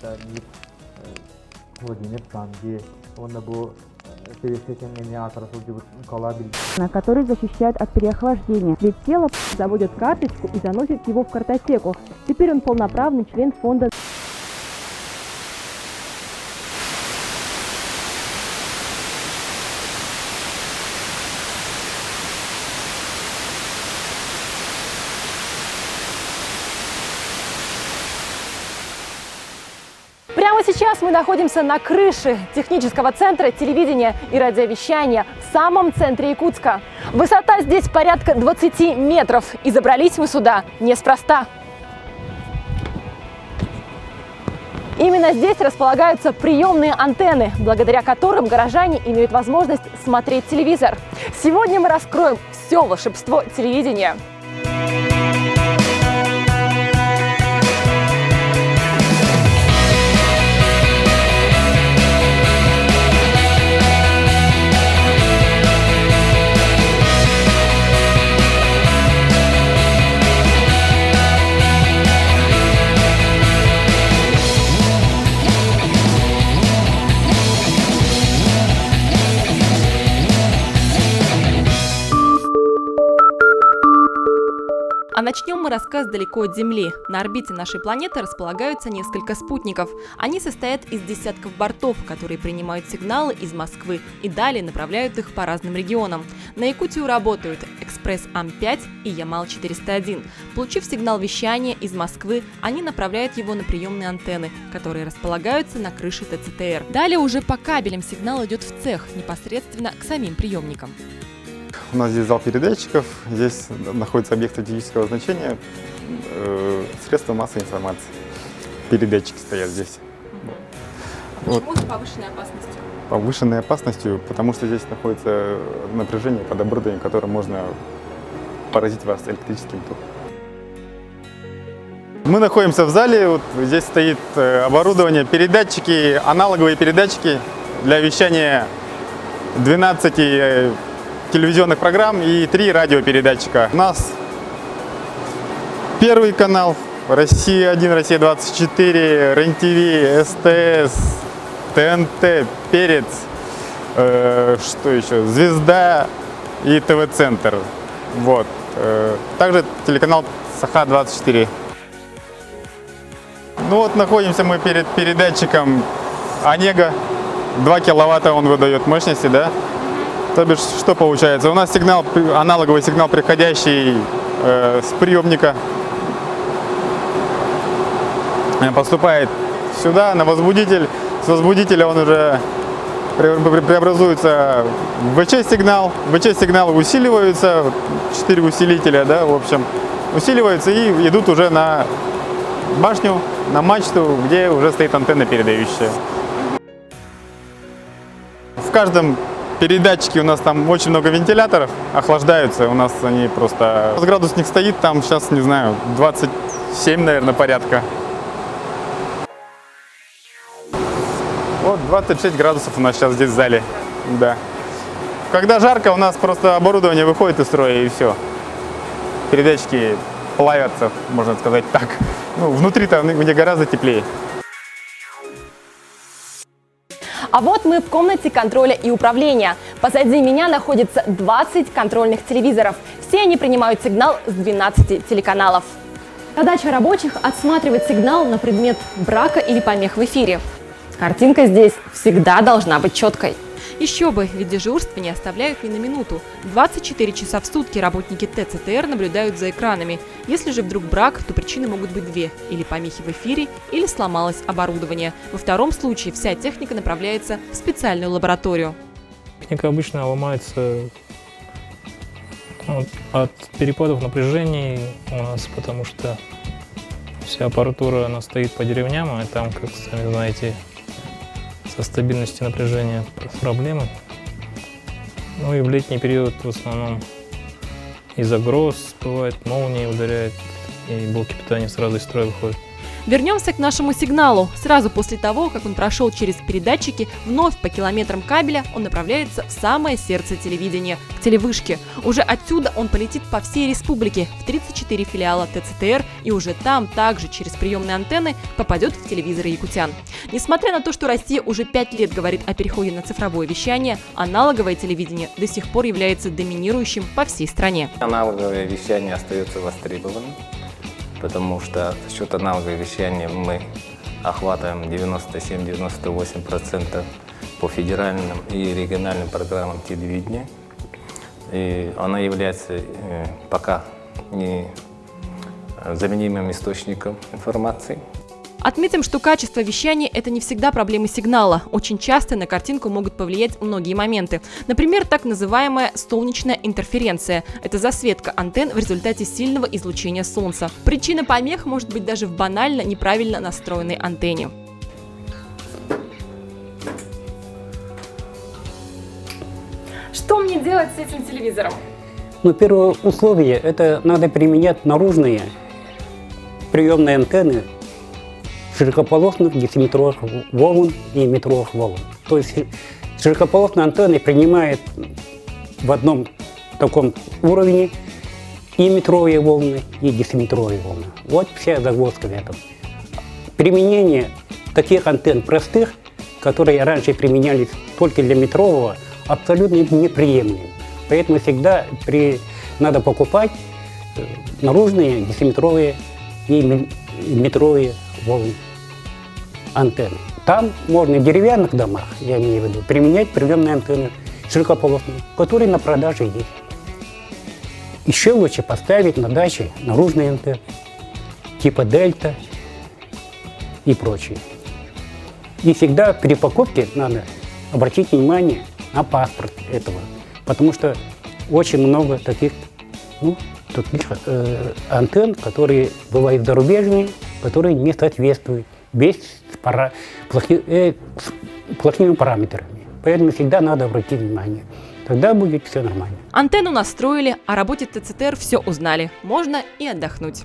mesela Владимир Санги, onda bu пересечение атырасыл кола на который защищает от переохлаждения. Ведь тело заводит карточку и заносит его в картотеку. Теперь он полноправный член фонда. Прямо сейчас мы находимся на крыше технического центра телевидения и радиовещания в самом центре Якутска. Высота здесь порядка 20 метров, и забрались мы сюда неспроста. Именно здесь располагаются приемные антенны, благодаря которым горожане имеют возможность смотреть телевизор. Сегодня мы раскроем все волшебство телевидения. А начнем мы рассказ далеко от Земли. На орбите нашей планеты располагаются несколько спутников. Они состоят из десятков бортов, которые принимают сигналы из Москвы и далее направляют их по разным регионам. На Якутию работают Экспресс Ам-5 и Ямал-401. Получив сигнал вещания из Москвы, они направляют его на приемные антенны, которые располагаются на крыше ТЦТР. Далее уже по кабелям сигнал идет в цех, непосредственно к самим приемникам. У нас здесь зал передатчиков, здесь находится объект стратегического значения, средства массовой информации. Передатчики стоят здесь. Почему с повышенной опасностью? Повышенной опасностью, потому что здесь находится напряжение под оборудованием, которое можно поразить вас электрическим током. Мы находимся в зале, вот здесь стоит оборудование, передатчики, аналоговые передатчики для вещания 12 телевизионных программ и 3 радиопередатчика. У нас первый канал, Россия-1, Россия-24, РЕН-ТВ, СТС, ТНТ, Перец, что еще, Звезда и ТВ-центр. Вот. Также телеканал Саха-24. Ну вот находимся мы перед передатчиком Онега. 2 киловатта он выдает мощности, да? То бишь, что получается? У нас сигнал, аналоговый сигнал, приходящий с приемника, поступает сюда, на возбудитель. С возбудителя он уже преобразуется в ВЧ-сигнал. ВЧ-сигналы усиливаются, 4 усилителя, да, в общем, усиливаются и идут уже на башню, на мачту, где уже стоит антенна передающая. В каждом передатчики у нас там очень много вентиляторов, охлаждаются, у нас они просто... Градусник стоит там сейчас, не знаю, 27, наверное, порядка. Вот 26 градусов у нас сейчас здесь в зале, да. Когда жарко, у нас просто оборудование выходит из строя и все. Передатчики плавятся, можно сказать так. Ну, внутри-то мне гораздо теплее. А вот мы в комнате контроля и управления. Позади меня находится 20 контрольных телевизоров. Все они принимают сигнал с 12 телеканалов. Задача рабочих – отсматривать сигнал на предмет брака или помех в эфире. Картинка здесь всегда должна быть четкой. Еще бы, ведь дежурства не оставляют ни на минуту. 24 часа в сутки работники ТЦТР наблюдают за экранами. Если же вдруг брак, то причины могут быть две. Или помехи в эфире, или сломалось оборудование. Во втором случае вся техника направляется в специальную лабораторию. Техника обычно ломается от перепадов напряжений у нас, потому что вся аппаратура она стоит по деревням, а там, как сами знаете, со стабильностью напряжения проблемы. Ну и в летний период в основном из-за гроз бывает, молнии ударяет, и блоки питания сразу из строя выходят. Вернемся к нашему сигналу. Сразу после того, как он прошел через передатчики, вновь по километрам кабеля он направляется в самое сердце телевидения, к телевышке. Уже отсюда он полетит по всей республике, в 34 филиала ТЦТР, и уже там также через приемные антенны попадет в телевизоры якутян. Несмотря на то, что Россия уже 5 лет говорит о переходе на цифровое вещание, аналоговое телевидение до сих пор является доминирующим по всей стране. Аналоговое вещание остается востребованным, потому что за счет аналогового вещания мы охватываем 97-98% по федеральным и региональным программам телевидения. И она является пока незаменимым источником информации. Отметим, что качество вещания – это не всегда проблемы сигнала. Очень часто на картинку могут повлиять многие моменты. Например, так называемая солнечная интерференция – это засветка антенн в результате сильного излучения солнца. Причина помех может быть даже в банально неправильно настроенной антенне. Что мне делать с этим телевизором? Но первое условие – это надо применять наружные приемные антенны широкополосных десятиметровых волн и метровых волн. То есть широкополосные антенны принимают в одном таком уровне и метровые волны, и десятиметровые волны. Вот вся загвоздка в этом. Применение таких антенн простых, которые раньше применялись только для метрового, абсолютно неприемлемо. Поэтому всегда надо покупать наружные десятиметровые и метровые волны антенны. Там можно в деревянных домах, я имею в виду, применять приемные антенны широкополосные, которые на продаже есть. Еще лучше поставить на даче наружные антенны, типа Дельта и прочие. И всегда при покупке надо обратить внимание на паспорт этого, потому что очень много таких антенн, которые бывают зарубежные, которые не соответствуют с плохими параметрами. Поэтому всегда надо обратить внимание. Тогда будет все нормально. Антенну настроили, о работе ТЦТР все узнали. Можно и отдохнуть.